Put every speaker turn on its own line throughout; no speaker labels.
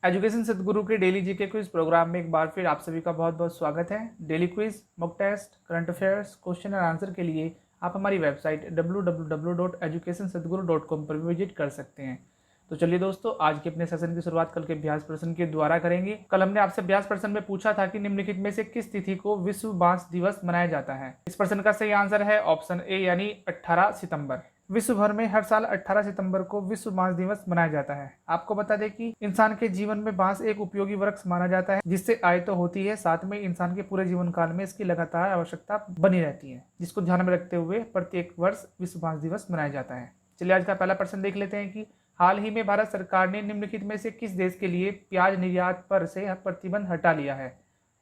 Education सदगुरु के daily GK quiz programme में एक बार फिर आप सभी का बहुत बहुत स्वागत है। Daily quiz, mock test, current affairs, question और आंसर के लिए आप हमारी वेबसाइट www.educationsadguru.com पर विजिट कर सकते हैं। तो चलिए दोस्तों, आज के अपने सेशन की शुरुआत कल के अभ्यास प्रश्न के द्वारा करेंगे। कल हमने आपसे अभ्यास प्रश्न में पूछा था कि निम्नलिखित में से किस तिथि को विश्व बांस दिवस मनाया जाता है। इस प्रश्न का सही आंसर है ऑप्शन ए यानी 18 सितंबर। विश्व भर में हर साल 18 सितंबर को विश्व बांस दिवस मनाया जाता है। आपको बता दें कि इंसान के जीवन में बांस एक उपयोगी वृक्ष माना जाता है, जिससे आय तो होती है, साथ में इंसान के पूरे जीवन काल में इसकी लगातार आवश्यकता बनी रहती है, जिसको ध्यान में रखते हुए प्रत्येक वर्ष विश्व बांस दिवस मनाया जाता है। चलिए आज का पहला प्रश्न देख लेते हैं कि हाल ही में भारत सरकार ने निम्नलिखित में से किस देश के लिए प्याज निर्यात पर से प्रतिबंध हटा लिया है।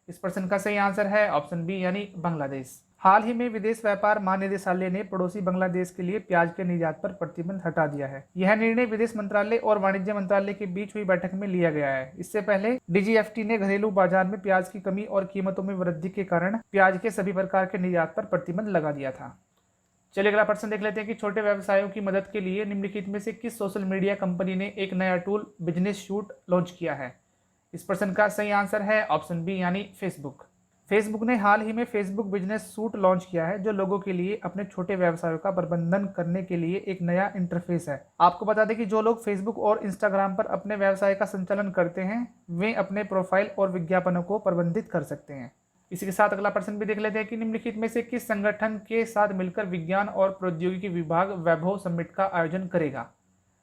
इस प्रश्न का सही आंसर है ऑप्शन बी यानी बांग्लादेश। हाल ही में विदेश व्यापार महानिदेशालय ने पड़ोसी बांग्लादेश के लिए प्याज के निर्यात पर प्रतिबंध हटा दिया है। यह निर्णय विदेश मंत्रालय और वाणिज्य मंत्रालय के बीच हुई बैठक में लिया गया है। इससे पहले डीजीएफटी ने घरेलू बाजार में प्याज की कमी और कीमतों में वृद्धि के कारण प्याज के सभी प्रकार के निर्यात पर प्रतिबंध लगा दिया था। चलिए अगला प्रश्न देख लेते हैं कि छोटे व्यवसायों की मदद के लिए निम्नलिखित में से किस सोशल मीडिया कंपनी ने एक नया टूल बिजनेस सूट लॉन्च किया है। इस प्रश्न का सही आंसर है ऑप्शन बी यानी फेसबुक। फेसबुक ने हाल ही में फेसबुक बिजनेस सूट लॉन्च किया है, जो लोगों के लिए अपने छोटे व्यवसायों का प्रबंधन करने के लिए एक नया इंटरफेस है। आपको बता दें कि जो लोग फेसबुक और इंस्टाग्राम पर अपने व्यवसाय का संचालन करते हैं, वे अपने प्रोफाइल और विज्ञापनों को प्रबंधित कर सकते हैं। इसी के साथ अगला प्रश्न भी देख लेते हैं कि निम्नलिखित में से किस संगठन के साथ मिलकर विज्ञान और प्रौद्योगिकी विभाग वैभव समिट का आयोजन करेगा।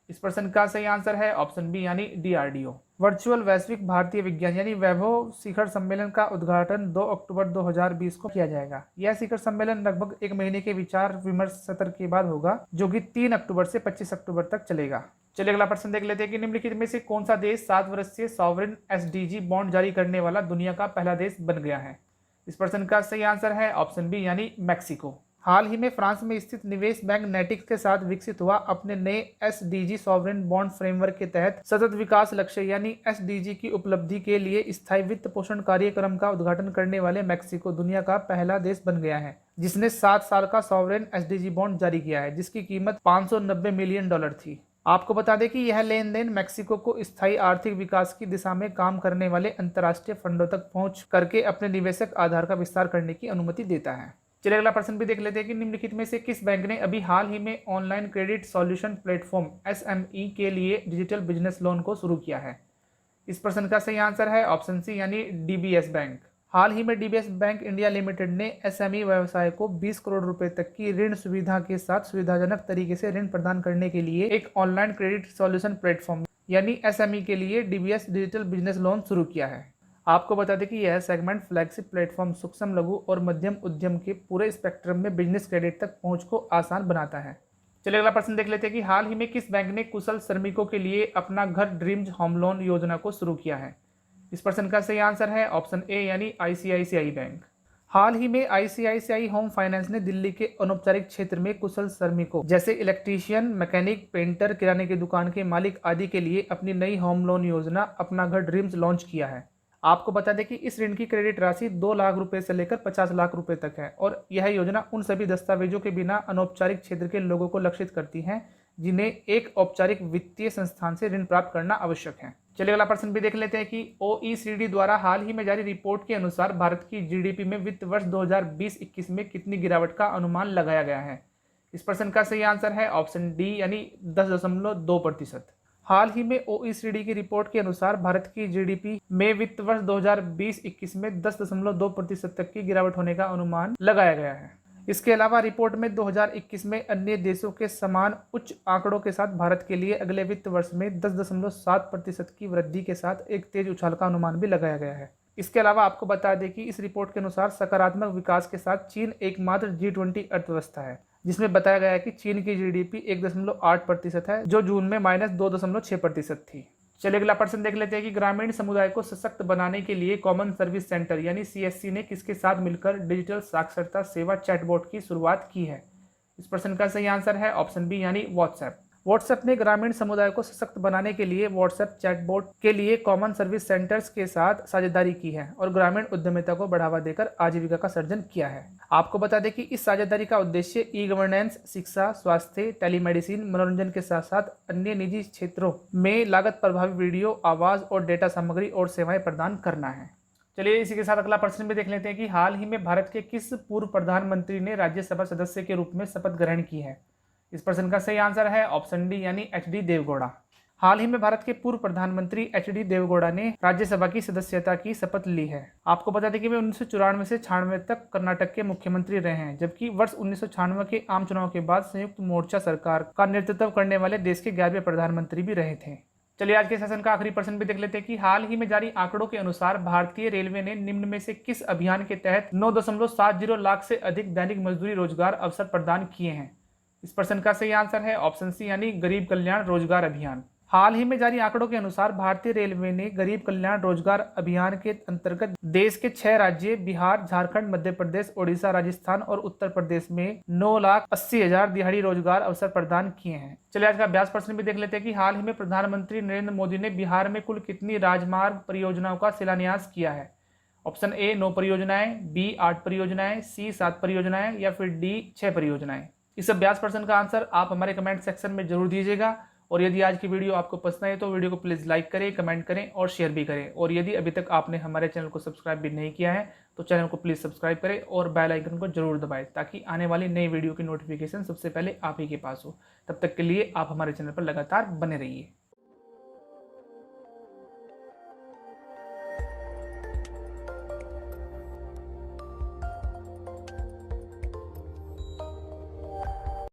इस प्रश्न का सही आंसर है ऑप्शन बी यानी डीआरडीओ। वर्चुअल वैश्विक भारतीय विज्ञान यानी वैभव शिखर सम्मेलन का उद्घाटन 2 अक्टूबर 2020 को किया जाएगा। यह शिखर सम्मेलन लगभग एक महीने के विचार विमर्श सत्र के बाद होगा, जो कि 3 अक्टूबर से 25 अक्टूबर तक चलेगा। चलिए अगला प्रश्न देख लेते हैं कि निम्नलिखित में से कौन सा देश 7 वर्षीय सॉवरेन एसडीजी बॉन्ड जारी करने वाला दुनिया का पहला देश बन गया है। इस प्रश्न का सही आंसर है ऑप्शन बी यानी मैक्सिको। हाल ही में फ्रांस में स्थित निवेश बैंक नेटिक्स के साथ विकसित हुआ अपने नए एसडीजी सॉवरेन बॉन्ड फ्रेमवर्क के तहत सतत विकास लक्ष्य यानी एसडीजी की उपलब्धि के लिए स्थायी वित्त पोषण कार्यक्रम का उद्घाटन करने वाले मैक्सिको दुनिया का पहला देश बन गया है, जिसने 7 साल का सॉवरेन एसडीजी बॉन्ड जारी किया है, जिसकी कीमत $590 मिलियन थी। आपको बता दें कि यह लेन देन मैक्सिको को स्थायी आर्थिक विकास की दिशा में काम करने वाले अंतर्राष्ट्रीय फंडों तक पहुंच करके अपने निवेशक आधार का विस्तार करने की अनुमति देता है। चलिए अगला प्रश्न भी देख लेते हैं कि निम्नलिखित में से किस बैंक ने अभी हाल ही में online credit solution platform SME के लिए डिजिटल बिजनेस लोन को शुरू किया है। इस प्रश्न का सही आंसर है ऑप्शन सी यानी डीबीएस बैंक। हाल ही में डीबीएस बैंक इंडिया लिमिटेड ने एसएमई व्यवसाय को 20 करोड़ रुपए तक की ऋण सुविधा के साथ सुविधाजनक तरीके से ऋण प्रदान करने के लिए एक ऑनलाइन क्रेडिट सॉल्यूशन प्लेटफॉर्म यानी एसएमई के लिए डीबीएस डिजिटल बिजनेस लोन शुरू किया है। आपको बता दें कि यह सेगमेंट फ्लैगशिप प्लेटफॉर्म सूक्ष्म, लघु और मध्यम उद्यम के पूरे स्पेक्ट्रम में बिजनेस क्रेडिट तक पहुंच को आसान बनाता है। चलिए अगला प्रश्न देख लेते हैं कि हाल ही में किस बैंक ने कुशल श्रमिकों के लिए अपना घर ड्रीम्स होम लोन योजना को शुरू किया है। इस प्रश्न का सही आंसर है ऑप्शन ए यानी आईसीआईसीआई बैंक। हाल ही में आईसीआईसीआई होम फाइनेंस ने दिल्ली के अनौपचारिक क्षेत्र में कुशल श्रमिकों जैसे इलेक्ट्रीशियन, मैकेनिक, पेंटर, किराने की दुकान के मालिक आदि के लिए अपनी नई होम लोन योजना अपना घर ड्रीम्स लॉन्च किया है। आपको बता दें कि इस ऋण की क्रेडिट राशि 2 लाख रुपए से लेकर 50 लाख रुपए तक है, और यह योजना उन सभी दस्तावेजों के बिना अनौपचारिक क्षेत्र के लोगों को लक्षित करती है जिन्हें एक औपचारिक वित्तीय संस्थान से ऋण प्राप्त करना आवश्यक है। चलिए अगला प्रश्न भी देख लेते हैं कि ओईसीडी द्वारा हाल ही में जारी रिपोर्ट के अनुसार भारत की जीडीपी में वित्त वर्ष 2020-21 में कितनी गिरावट का अनुमान लगाया गया है। इस प्रश्न का सही आंसर है ऑप्शन डी यानी 10.2%। हाल ही में ओईसीडी की रिपोर्ट के अनुसार भारत की जीडीपी में वित्त वर्ष 2020-21 में 10.2% तक की गिरावट होने का अनुमान लगाया गया है। इसके अलावा रिपोर्ट में 2021 में अन्य देशों के समान उच्च आंकड़ों के साथ भारत के लिए अगले वित्त वर्ष में 10.7% की वृद्धि के साथ एक तेज उछाल का अनुमान भी लगाया गया है। इसके अलावा आपको बता दें कि इस रिपोर्ट के अनुसार सकारात्मक विकास के साथ चीन एकमात्र G20 अर्थव्यवस्था है, जिसमें बताया गया है कि चीन की जीडीपी 1.8% है, जो जून में -2.6% थी। चलिए अगला प्रश्न देख लेते हैं कि ग्रामीण समुदाय को सशक्त बनाने के लिए कॉमन सर्विस सेंटर यानी सीएससी ने किसके साथ मिलकर डिजिटल साक्षरता सेवा चैटबॉट की शुरुआत की है। इस प्रश्न का सही आंसर है ऑप्शन बी यानी व्हाट्सएप। व्हाट्सएप ने ग्रामीण समुदाय को सशक्त बनाने के लिए व्हाट्सएप चैटबॉट के लिए कॉमन सर्विस सेंटर्स के साथ साझेदारी की है और ग्रामीण उद्यमिता को बढ़ावा देकर आजीविका का सृजन किया है। आपको बता दें कि इस साझेदारी का उद्देश्य ई गवर्नेंस, शिक्षा, स्वास्थ्य, टेलीमेडिसिन, मनोरंजन के साथ साथ अन्य निजी क्षेत्रों में लागत प्रभावी वीडियो, आवाज और डेटा सामग्री और सेवाएं प्रदान करना है। चलिए इसी के साथ अगला प्रश्न भी देख लेते हैं कि हाल ही में भारत के किस पूर्व प्रधानमंत्री ने राज्यसभा सदस्य के रूप में शपथ ग्रहण की है। इस प्रश्न का सही आंसर है ऑप्शन डी यानी एच.डी. देवगौड़ा। हाल ही में भारत के पूर्व प्रधानमंत्री एच.डी. देवगौड़ा ने राज्यसभा की सदस्यता की शपथ ली है। आपको बता दें कि वे 1994 से 96 तक कर्नाटक के मुख्यमंत्री रहे हैं, जबकि वर्ष 1996 के आम चुनाव के बाद संयुक्त मोर्चा सरकार का नेतृत्व करने वाले देश के 11वें प्रधानमंत्री भी रहे थे। चलिए आज के सेशन का आखिरी प्रश्न भी देख लेते हैं कि हाल ही में जारी आंकड़ों के अनुसार भारतीय रेलवे ने निम्न में से किस अभियान के तहत 9.70 लाख से अधिक दैनिक मजदूरी रोजगार अवसर प्रदान किए हैं। इस प्रश्न का सही आंसर है ऑप्शन सी यानी गरीब कल्याण रोजगार अभियान। हाल ही में जारी आंकड़ों के अनुसार भारतीय रेलवे ने गरीब कल्याण रोजगार अभियान के अंतर्गत देश के 6 राज्य बिहार, झारखंड, मध्य प्रदेश, ओडिशा, राजस्थान और उत्तर प्रदेश में 9,80,000 दिहाड़ी रोजगार अवसर प्रदान किए हैं। चलिए आज का अभ्यास प्रश्न भी देख लेते हैं कि हाल ही में प्रधानमंत्री नरेंद्र मोदी ने बिहार में कुल कितनी राजमार्ग परियोजनाओं का शिलान्यास किया है। ऑप्शन ए 9 परियोजनाएं, बी 8 परियोजनाएं, सी 7 परियोजनाएं या फिर डी 6 परियोजनाएं। इस अभ्यास प्रश्न का आंसर आप हमारे कमेंट सेक्शन में जरूर दीजिएगा और यदि आज की वीडियो आपको पसंद आए तो वीडियो को प्लीज़ लाइक करें, कमेंट करें और शेयर भी करें। और यदि अभी तक आपने हमारे चैनल को सब्सक्राइब भी नहीं किया है तो चैनल को प्लीज़ सब्सक्राइब करें और बेल आइकन को जरूर दबाएं ताकि आने वाली नई वीडियो की नोटिफिकेशन सबसे पहले आप ही के पास हो। तब तक के लिए आप हमारे चैनल पर लगातार बने रहिए।